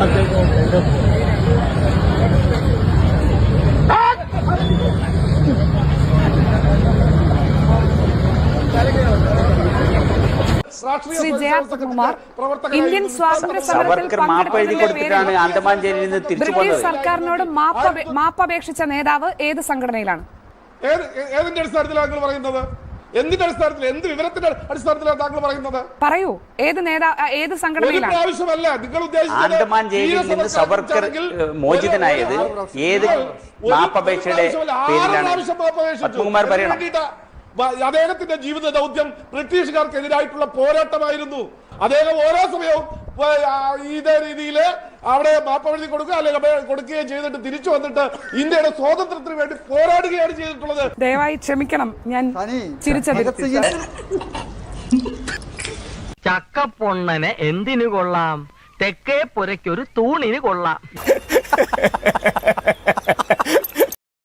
Shri Jayakumar, Indian സ്വാതന്ത്ര്യ സമരത്തിൽ British സർക്കാരിനോട് മാപ്പപേക്ഷിച്ച നേതാവ് ഏത് സംഘടനയിലാണ്? ഏതിന്റെ അടിസ്ഥാനത്തിലാണ് താങ്കൾ പറയുന്നത്? എന്തിന്റെ അടിസ്ഥാനത്തിൽ, എന്ത് വിവരത്തിന്റെ അടിസ്ഥാനത്തിലാണ് താങ്കൾ പറയുന്നത്? പറയൂ, ഏത് സംഘടനയിലാണ്? ആവശ്യമല്ല. നിങ്ങൾ ആൻഡമാൻ ജയിലിൽ നിന്ന് സവർക്കർ മോചിതനായത് ഏത് മാപ്പപേക്ഷയുടെ പേരിലാണ്? പത്മകുമാർ പറയണം. അദ്ദേഹത്തിന്റെ ജീവിത ദൗത്യം ബ്രിട്ടീഷുകാർക്കെതിരായിട്ടുള്ള പോരാട്ടമായിരുന്നു. അദ്ദേഹം ഓരോ സമയവും ഇതേ രീതിയിൽ അവിടെ മാപ്പവെഴുതി കൊടുക്കുക അല്ലെങ്കിൽ കൊടുക്കുകയും ചെയ്തിട്ട് തിരിച്ചു വന്നിട്ട് ഇന്ത്യയുടെ സ്വാതന്ത്ര്യത്തിന് വേണ്ടി പോരാടുകയാണ് ചെയ്തിട്ടുള്ളത്. ദയവായി ക്ഷമിക്കണം, ഞാൻ ചിരിച്ചത്. ചക്കപ്പൊണ്ണനെ എന്തിനു കൊള്ളാം, തെക്കേ പുരയ്ക്കൊരു തൂണിന് കൊള്ളാം.